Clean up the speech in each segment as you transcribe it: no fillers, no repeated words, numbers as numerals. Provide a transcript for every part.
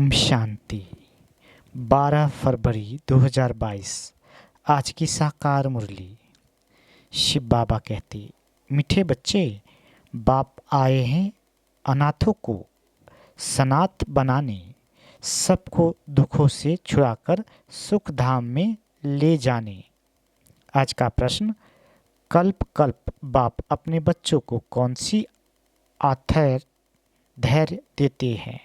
ओम शांति। 12 फरवरी 2022। आज की साकार मुरली। शिव बाबा कहते, मीठे बच्चे, बाप आए हैं अनाथों को सनाथ बनाने, सबको दुखों से छुड़ाकर सुख धाम में ले जाने। आज का प्रश्न, कल्प कल्प बाप अपने बच्चों को कौन सी आथर धैर्य देते हैं?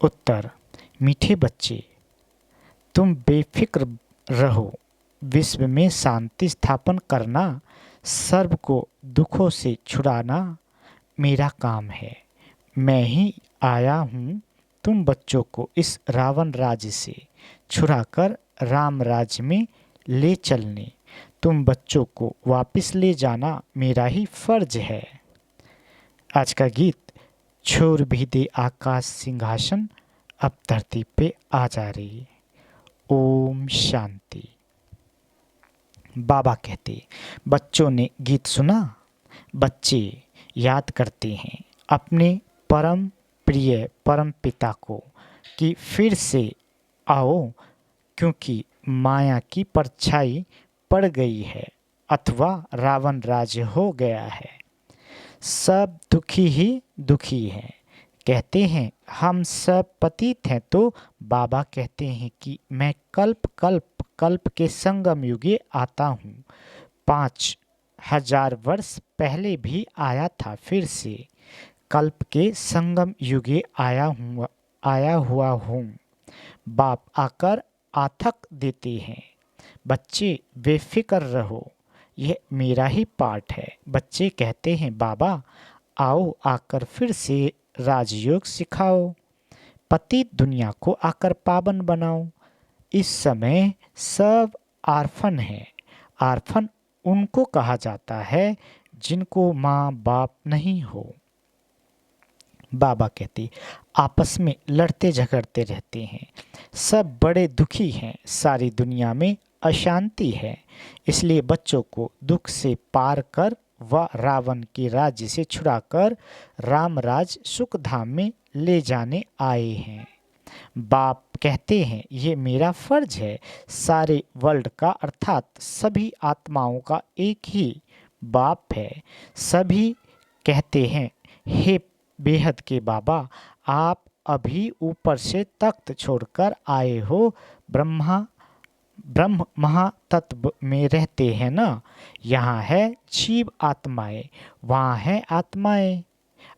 उत्तर, मीठे बच्चे, तुम बेफिक्र रहो, विश्व में शांति स्थापन करना, सर्व को दुखों से छुड़ाना मेरा काम है। मैं ही आया हूँ तुम बच्चों को इस रावण राज्य से छुड़ाकर राम राज्य में ले चलने। तुम बच्चों को वापस ले जाना मेरा ही फर्ज है। आज का गीत, छोड़ भी दे आकाश सिंहासन, अब धरती पे आ जा रही। ओम शांति। बाबा कहते, बच्चों ने गीत सुना। बच्चे याद करते हैं अपने परम प्रिय परम पिता को कि फिर से आओ, क्योंकि माया की परछाई पड़ गई है अथवा रावण राज्य हो गया है। सब दुखी ही दुखी हैं। कहते हैं हम सब पतित हैं, तो बाबा कहते हैं कि मैं कल्प कल्प कल्प के संगम युगे आता हूँ। 5000 वर्ष पहले भी आया था, फिर से कल्प के संगम युगे आया हुआ हूँ। बाप आकर आथक देते हैं, बच्चे बेफिक्र रहो, यह मेरा ही पाठ है। बच्चे कहते हैं बाबा आओ, आकर फिर से राजयोग सिखाओ, पतित दुनिया को आकर पावन बनाओ। इस समय सब आर्फन हैं। आर्फन उनको कहा जाता है जिनको माँ बाप नहीं हो। बाबा कहते, आपस में लड़ते झगड़ते रहते हैं, सब बड़े दुखी हैं, सारी दुनिया में अशांति है। इसलिए बच्चों को दुख से पार कर व रावण के राज्य से छुड़ाकर रामराज सुख धाम में ले जाने आए हैं। बाप कहते हैं ये मेरा फर्ज है। सारे वर्ल्ड का अर्थात सभी आत्माओं का एक ही बाप है। सभी कहते हैं हे बेहद के बाबा, आप अभी ऊपर से तख्त छोड़कर आए हो, ब्रह्म महातत्व में रहते हैं ना। यहाँ है जीव आत्माएं, वहाँ है आत्माएं,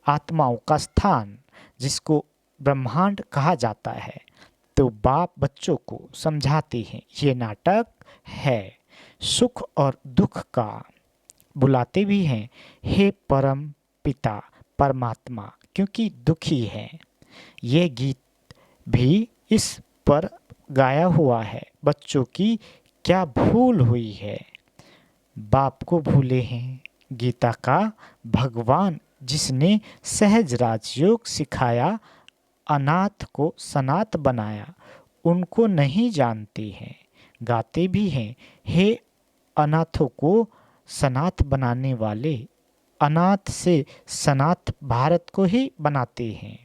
आत्माओं का स्थान जिसको ब्रह्मांड कहा जाता है। तो बाप बच्चों को समझाते हैं ये नाटक है, सुख और दुख का। बुलाते भी हैं हे परम पिता परमात्मा, क्योंकि दुखी है। ये गीत भी इस पर गाया हुआ है, बच्चों की क्या भूल हुई है। बाप को भूले हैं, गीता का भगवान जिसने सहज राजयोग सिखाया, अनाथ को सनाथ बनाया, उनको नहीं जानते हैं। गाते भी हैं हे अनाथों को सनाथ बनाने वाले, अनाथ से सनाथ भारत को ही बनाते हैं।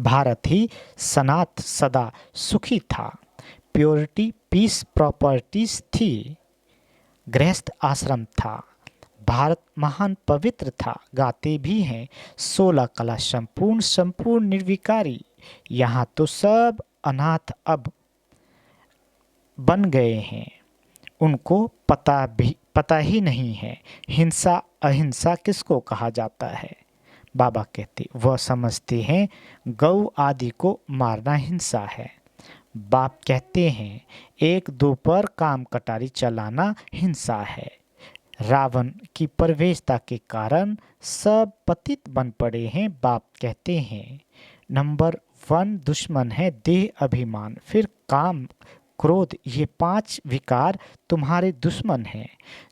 भारत ही सनाथ सदा सुखी था, प्योरिटी पीस प्रॉपर्टीज थी, गृहस्थ आश्रम था, भारत महान पवित्र था। गाते भी हैं 16 कला संपूर्ण निर्विकारी। यहाँ तो सब अनाथ अब बन गए हैं, उनको पता ही नहीं है हिंसा अहिंसा किसको कहा जाता है। बाबा कहते वह समझते हैं गौ आदि को मारना हिंसा है। बाप कहते हैं 1-2 पर काम कटारी चलाना हिंसा है। रावण की प्रवेशता के कारण सब पतित बन पड़े हैं। बाप कहते हैं नंबर 1 दुश्मन है देह अभिमान, फिर काम क्रोध, ये 5 विकार तुम्हारे दुश्मन हैं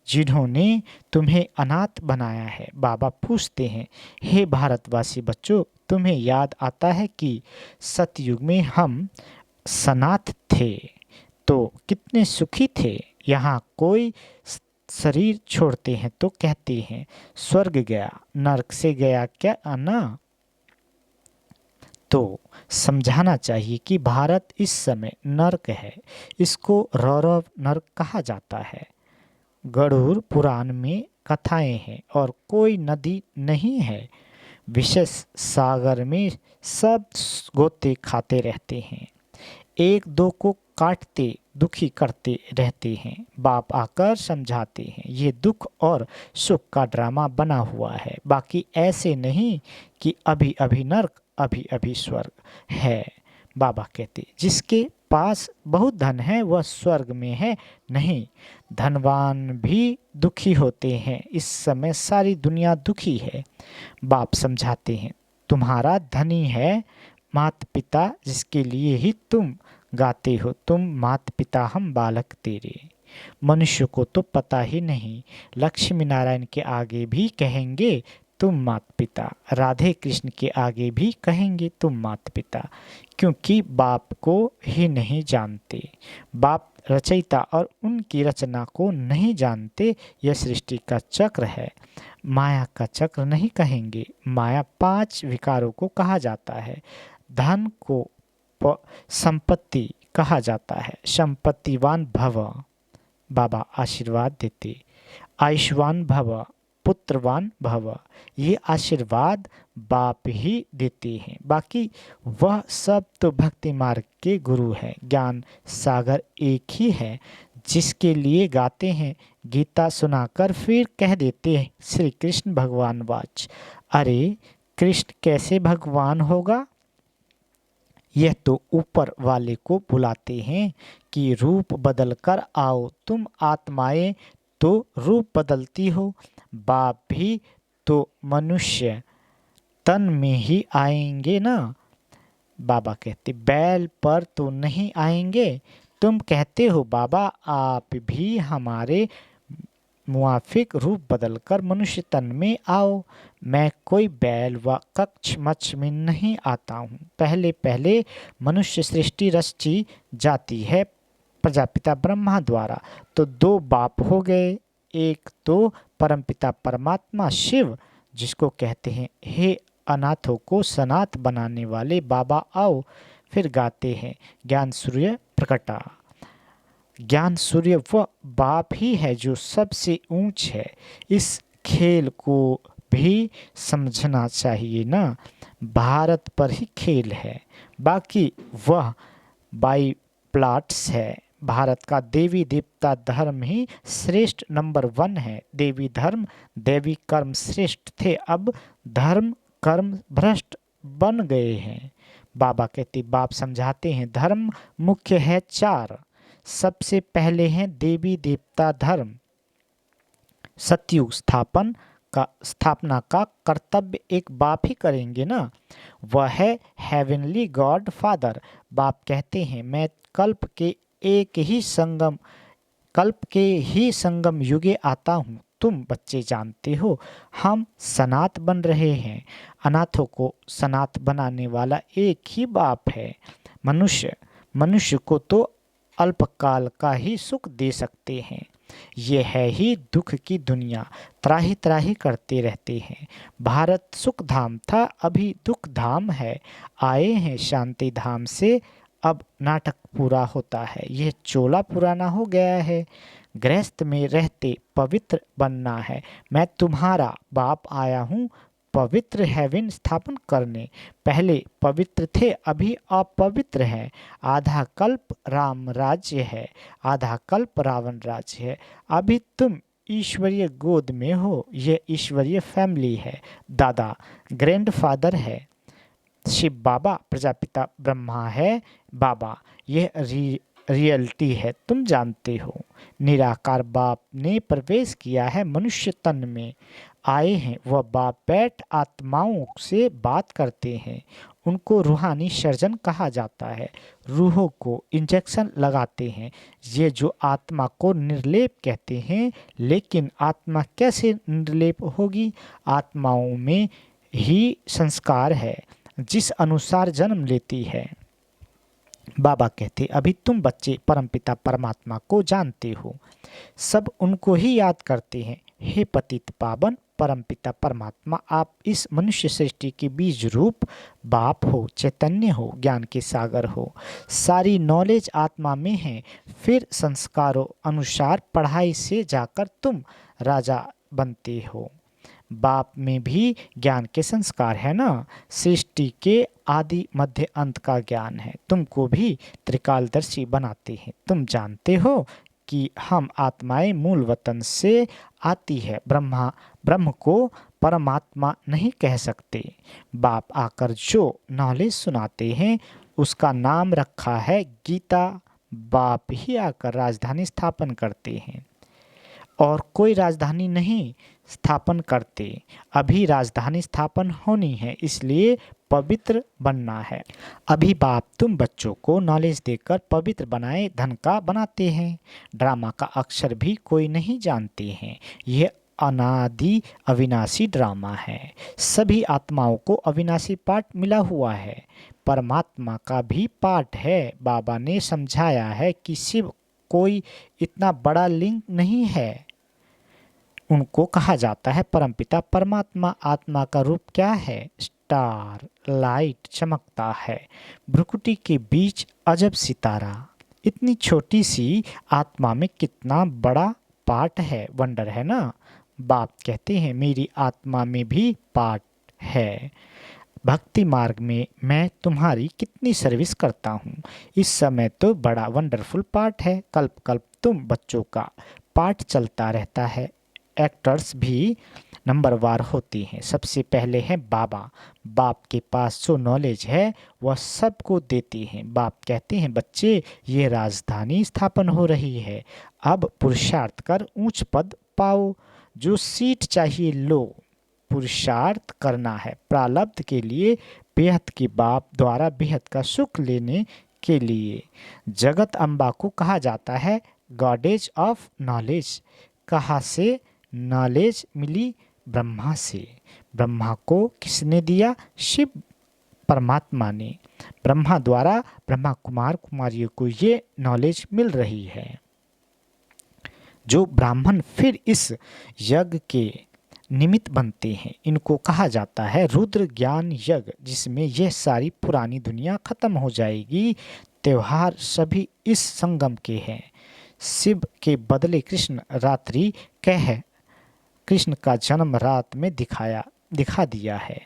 जिन्होंने तुम्हें अनाथ बनाया है। बाबा पूछते हैं हे भारतवासी बच्चों, तुम्हें याद आता है कि सतयुग में हम सनाथ थे तो कितने सुखी थे। यहाँ कोई शरीर छोड़ते हैं तो कहते हैं स्वर्ग गया, नरक से गया क्या ना। तो समझाना चाहिए कि भारत इस समय नर्क है। इसको रौरव नर्क कहा जाता है। गरुड़ पुराण में कथाएं हैं और कोई नदी नहीं है। विशेष सागर में सब गोते खाते रहते हैं, एक दो को काटते दुखी करते रहते हैं। बाप आकर समझाते हैं ये दुख और सुख का ड्रामा बना हुआ है, बाकी ऐसे नहीं कि अभी अभी नर्क अभी अभी स्वर्ग है। बाबा कहते जिसके पास बहुत धन है वह स्वर्ग में है, नहीं, धनवान भी दुखी होते हैं। इस समय सारी दुनिया दुखी है। बाप समझाते हैं तुम्हारा धनी है माता पिता, जिसके लिए ही तुम गाते हो, तुम माता पिता हम बालक तेरे। मनुष्य को तो पता ही नहीं, लक्ष्मी नारायण के आगे भी कहेंगे तुम माता पिता, राधे कृष्ण के आगे भी कहेंगे तुम माता पिता, क्योंकि बाप को ही नहीं जानते। बाप रचयिता और उनकी रचना को नहीं जानते। यह सृष्टि का चक्र है, माया का चक्र नहीं कहेंगे। माया 5 विकारों को कहा जाता है। धन को संपत्ति कहा जाता है। संपत्तिवान भव, बाबा आशीर्वाद देते। आयुष्मान भव, पुत्रवान भव, ये आशीर्वाद बाप ही देते हैं। बाकी वह सब तो भक्ति मार्ग के गुरु हैं। ज्ञान सागर एक ही है, जिसके लिए गाते हैं। गीता सुनाकर फिर कह देते हैं श्री कृष्ण भगवान वाच, अरे कृष्ण कैसे भगवान होगा? यह तो ऊपर वाले को बुलाते हैं कि रूप बदल कर आओ। तुम आत्माएं तो रूप बदलती हो, बाप भी तो मनुष्य तन में ही आएंगे ना। बाबा कहते बैल पर तो नहीं आएंगे। तुम कहते हो बाबा आप भी हमारे मुआफिक रूप बदलकर मनुष्य तन में आओ। मैं कोई बैल व कक्ष मच्छ में नहीं आता हूँ। पहले पहले मनुष्य सृष्टि रची जाती है प्रजापिता ब्रह्मा द्वारा, तो 2 बाप हो गए। एक तो परमपिता परमात्मा शिव, जिसको कहते हैं हे अनाथों को सनाथ बनाने वाले बाबा आओ। फिर गाते हैं ज्ञान सूर्य प्रकटा। ज्ञान सूर्य वह बाप ही है जो सबसे ऊंच है। इस खेल को भी समझना चाहिए ना। भारत पर ही खेल है, बाकी वह बाई प्लाट्स है। भारत का देवी देवता धर्म ही श्रेष्ठ नंबर 1 है। देवी धर्म देवी कर्म श्रेष्ठ थे, अब धर्म कर्म भ्रष्ट बन गए हैं। बाबा कहते बाप समझाते हैं धर्म मुख्य है 4। सबसे पहले हैं देवी देवता धर्म। सतयुग स्थापना का कर्तव्य एक बाप ही करेंगे ना, वह है हेवनली गॉड फादर। बाप कहते हैं मैं कल्प के ही संगम युगे आता हूँ। तुम बच्चे जानते हो हम सनात बन रहे हैं। अनाथों को सनात बनाने वाला एक ही बाप है। मनुष्य को तो अल्पकाल का ही सुख दे सकते हैं। ये है ही दुख की दुनिया, त्राही त्राही करते रहते हैं। भारत सुख धाम था, अभी दुख धाम है। आए हैं शांति धाम से, अब नाटक पूरा होता है। यह चोला पुराना हो गया है। गृहस्थ में रहते पवित्र बनना है। मैं तुम्हारा बाप आया हूँ पवित्र हेवन स्थापन करने। पहले पवित्र थे, अभी अपवित्र हैं। आधा कल्प राम राज्य है, आधा कल्प रावण राज्य है। अभी तुम ईश्वरीय गोद में हो। यह ईश्वरीय फैमिली है। दादा ग्रैंडफादर है शिव बाबा, प्रजापिता ब्रह्मा है बाबा। यह रियलिटी है, तुम जानते हो। निराकार बाप ने प्रवेश किया है मनुष्य तन में। आए हैं वह बाप बैठ आत्माओं से बात करते हैं। उनको रूहानी सर्जन कहा जाता है। रूहों को इंजेक्शन लगाते हैं। ये जो आत्मा को निर्लेप कहते हैं, लेकिन आत्मा कैसे निर्लेप होगी? आत्माओं में ही संस्कार है, जिस अनुसार जन्म लेती है। बाबा कहते अभी तुम बच्चे परमपिता परमात्मा को जानते हो, सब उनको ही याद करते हैं। हे पतित पावन परमपिता परमात्मा, आप इस मनुष्य सृष्टि के बीज रूप बाप हो, चैतन्य हो, ज्ञान के सागर हो। सारी नॉलेज आत्मा में है। फिर संस्कारों अनुसार पढ़ाई से जाकर तुम राजा बनते हो। बाप में भी ज्ञान के संस्कार है ना। सृष्टि के आदि मध्य अंत का ज्ञान है। तुमको भी त्रिकालदर्शी बनाते हैं। तुम जानते हो कि हम आत्माएं मूल वतन से आती है। ब्रह्म को परमात्मा नहीं कह सकते। बाप आकर जो नॉलेज सुनाते हैं उसका नाम रखा है गीता। बाप ही आकर राजधानी स्थापन करते हैं और कोई राजधानी नहीं स्थापन करते। अभी राजधानी स्थापन होनी है, इसलिए पवित्र बनना है। अभी बाप तुम बच्चों को नॉलेज देकर पवित्र बनाए धन का बनाते हैं। ड्रामा का अक्षर भी कोई नहीं जानते हैं। यह अनादि अविनाशी ड्रामा है। सभी आत्माओं को अविनाशी पाठ मिला हुआ है। परमात्मा का भी पाठ है। बाबा ने समझाया है कि शिव कोई इतना बड़ा लिंग नहीं है। उनको कहा जाता है परमपिता परमात्मा। आत्मा का रूप क्या है? स्टार, लाइट चमकता है। भ्रुकुटी के बीच अजब सितारा। इतनी छोटी सी आत्मा में कितना बड़ा पार्ट है। वंडर है ना। बाप कहते हैं मेरी आत्मा में भी पार्ट है। भक्ति मार्ग में मैं तुम्हारी कितनी सर्विस करता हूँ। इस समय तो बड़ा वंडरफुल पार्ट है। कल्प कल्प तुम बच्चों का पार्ट चलता रहता है। एक्टर्स भी नंबरवार होते हैं। सबसे पहले है बाबा। बाप के पास जो नॉलेज है वह सबको देते हैं। बाप कहते हैं बच्चे ये राजधानी स्थापन हो रही है। अब पुरुषार्थ कर ऊंच पद पाओ। जो सीट चाहिए लो। पुरुषार्थ करना है प्रारब्ध के लिए, बेहद के बाप द्वारा बेहद का सुख लेने के लिए। जगत अम्बा को कहा जाता है गॉडेज ऑफ नॉलेज। कहाँ से नॉलेज मिली? ब्रह्मा से। ब्रह्मा को किसने दिया? शिव परमात्मा ने। ब्रह्मा द्वारा ब्रह्मा कुमार कुमारियों को ये नॉलेज मिल रही है। जो ब्राह्मण फिर इस यज्ञ के निमित्त बनते हैं, इनको कहा जाता है रुद्र ज्ञान यज्ञ, जिसमें यह सारी पुरानी दुनिया खत्म हो जाएगी। त्योहार सभी इस संगम के हैं। शिव के बदले कृष्ण रात्रि कह कृष्ण का जन्म रात में दिखा दिया है।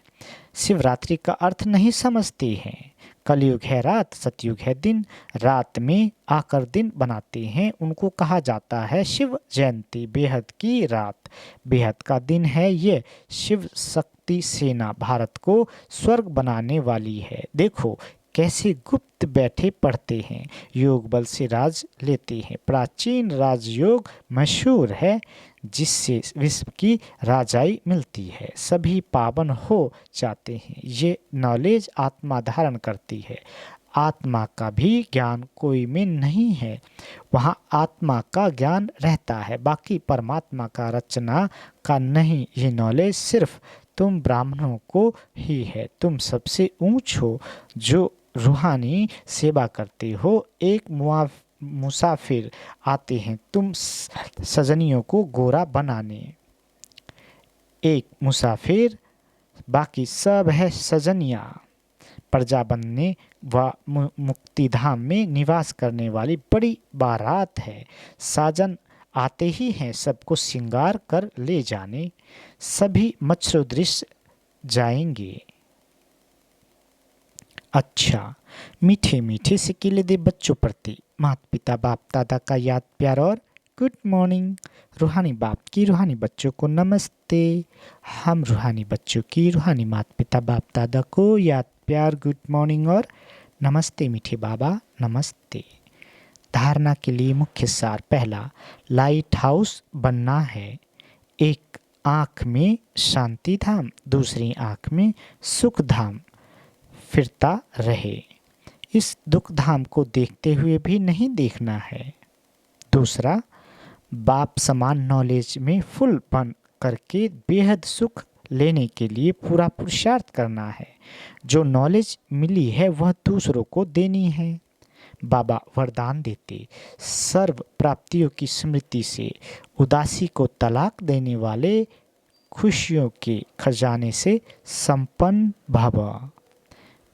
शिवरात्रि का अर्थ नहीं समझते हैं। कलयुग है रात, सतयुग है दिन। रात में आकर दिन बनाते हैं, उनको कहा जाता है शिव जयंती। बेहद की रात, बेहद का दिन है ये। शिव शक्ति सेना भारत को स्वर्ग बनाने वाली है। देखो कैसे गुप्त बैठे पढ़ते हैं। योग बल से राज लेते हैं। प्राचीन राजयोग मशहूर है, जिससे विश्व की राजाई मिलती है। सभी पावन हो जाते हैं। ये नॉलेज आत्मा धारण करती है। आत्मा का भी ज्ञान कोई में नहीं है। वहाँ आत्मा का ज्ञान रहता है, बाकी परमात्मा का रचना का नहीं। ये नॉलेज सिर्फ तुम ब्राह्मणों को ही है। तुम सबसे ऊंच हो जो रूहानी सेवा करते हो। एक मुसाफिर आते हैं तुम सजनियों को गोरा बनाने। एक मुसाफिर, बाकी सब है सजनिया। प्रजा बनने व मुक्तिधाम में निवास करने वाली बड़ी बारात है। साजन आते ही हैं सबको श्रृंगार कर ले जाने। सभी मच्छरोदृश्य जाएंगे। अच्छा, मीठे मीठे से केले दे बच्चों प्रति माता पिता बाप दादा का याद प्यार और गुड मॉर्निंग। रूहानी बाप की रूहानी बच्चों को नमस्ते। हम रूहानी बच्चों की रूहानी माता पिता बाप दादा को याद प्यार गुड मॉर्निंग और नमस्ते। मीठे बाबा नमस्ते। धारणा के लिए मुख्य सार। पहला, लाइट हाउस बनना है। एक आँख में शांति धाम, दूसरी आँख में सुख धाम फिरता रहे। इस दुख धाम को देखते हुए भी नहीं देखना है। दूसरा, बाप समान नॉलेज में फुल बन करके बेहद सुख लेने के लिए पूरा पुरुषार्थ करना है। जो नॉलेज मिली है वह दूसरों को देनी है। बाबा वरदान देते, सर्व प्राप्तियों की स्मृति से उदासी को तलाक देने वाले खुशियों के खजाने से संपन्न भव।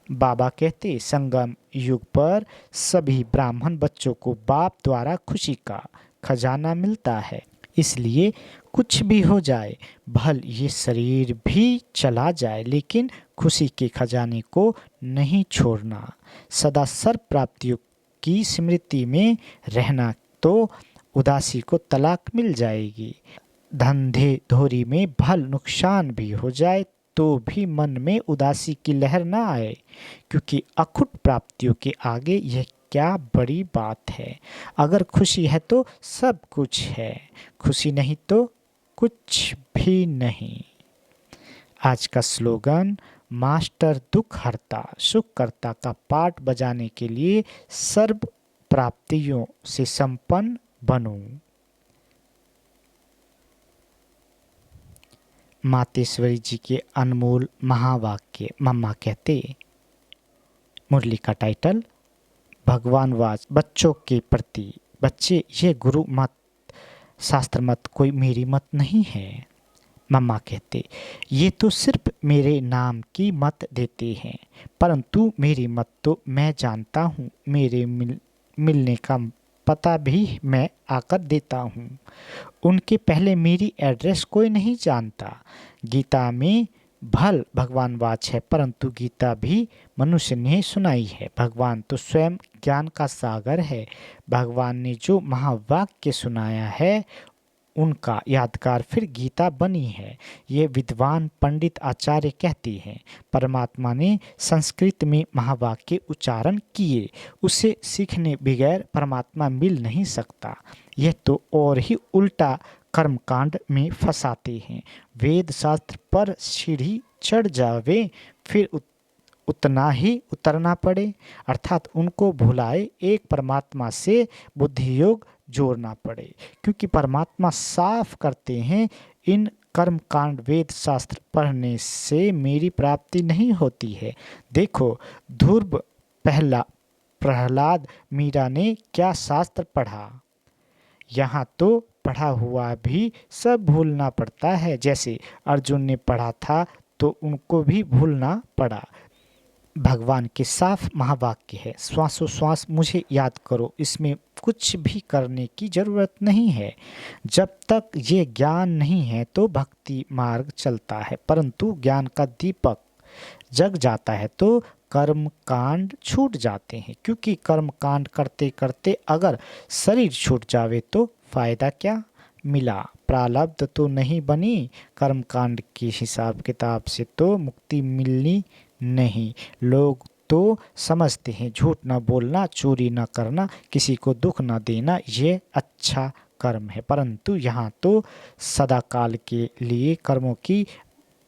बाबा कहते संगम युग पर सभी ब्राह्मण बच्चों को बाप द्वारा खुशी का खजाना मिलता है। इसलिए कुछ भी हो जाए, भल ये शरीर भी चला जाए, लेकिन खुशी के खजाने को नहीं छोड़ना। सदा सर्व प्राप्तियों की स्मृति में रहना, तो उदासी को तलाक मिल जाएगी। धंधे धोरी में भल नुकसान भी हो जाए तो भी मन में उदासी की लहर ना आए, क्योंकि अखुट प्राप्तियों के आगे यह क्या बड़ी बात है। अगर खुशी है तो सब कुछ है, खुशी नहीं तो कुछ भी नहीं। आज का स्लोगन, मास्टर दुख हरता सुख करता का पाठ बजाने के लिए सर्व प्राप्तियों से संपन्न बनूं। मातेश्वरी जी के अनमोल महावाक्य। मम्मा कहते। मुरली का टाइटल, भगवान वाच बच्चों के प्रति। बच्चे, ये गुरु मत, शास्त्र मत कोई मेरी मत नहीं है। मम्मा कहते, ये तो सिर्फ मेरे नाम की मत देते हैं, परंतु मेरी मत तो मैं जानता हूँ। मेरे मिलने का पता भी मैं आकर देता हूँ। उनके पहले मेरी एड्रेस कोई नहीं जानता। गीता में भल भगवान वाच है, परंतु गीता भी मनुष्य ने सुनाई है। भगवान तो स्वयं ज्ञान का सागर है। भगवान ने जो महावाक्य सुनाया है, उनका यादगार फिर गीता बनी है। ये विद्वान पंडित आचार्य कहते हैं, परमात्मा ने संस्कृत में महावाक्य उच्चारण किए, उसे सीखने बगैर परमात्मा मिल नहीं सकता। यह तो और ही उल्टा कर्मकांड में फंसाते हैं। वेद शास्त्र पर सीढ़ी चढ़ जावे, फिर उतना ही उतरना पड़े, अर्थात उनको भुलाए एक परमात्मा से बुद्धि योग जोड़ना पड़े, क्योंकि परमात्मा साफ करते हैं, इन कर्म कांड वेद शास्त्र पढ़ने से मेरी प्राप्ति नहीं होती है। देखो ध्रुव प्रहलाद मीरा ने क्या शास्त्र पढ़ा, यहाँ तो पढ़ा हुआ भी सब भूलना पड़ता है। जैसे अर्जुन ने पढ़ा था तो उनको भी भूलना पड़ा। भगवान के साफ महावाक्य है, श्वासोश्वास मुझे याद करो, इसमें कुछ भी करने की जरूरत नहीं है। जब तक ये ज्ञान नहीं है तो भक्ति मार्ग चलता है, परंतु ज्ञान का दीपक जग जाता है तो कर्म कांड छूट जाते हैं। क्योंकि कर्म कांड करते करते अगर शरीर छूट जावे तो फायदा क्या मिला, प्रारब्ध तो नहीं बनी। कर्म कांड के हिसाब किताब से तो मुक्ति मिलनी नहीं। लोग तो समझते हैं झूठ न बोलना, चोरी न करना, किसी को दुख न देना ये अच्छा कर्म है, परंतु यहाँ तो सदाकाल के लिए कर्मों की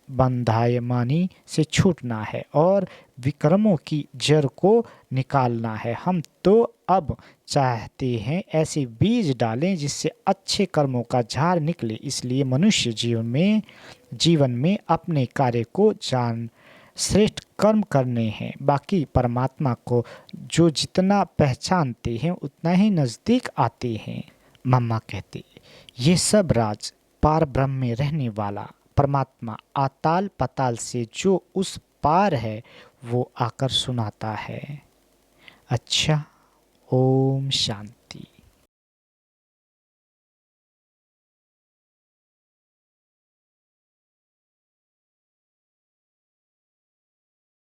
बंधायमानी से छूटना है और विक्रमों की जड़ को निकालना है। हम तो अब चाहते हैं ऐसे बीज डालें जिससे अच्छे कर्मों का झाड़ निकले। इसलिए मनुष्य जीवन में अपने कार्य को जान श्रेष्ठ कर्म करने हैं। बाकी परमात्मा को जो जितना पहचानते हैं उतना ही नज़दीक आते हैं। मम्मा कहते, ये सब राज पार ब्रह्म में रहने वाला परमात्मा आताल पताल से जो उस पार है वो आकर सुनाता है। अच्छा, ओम शांति।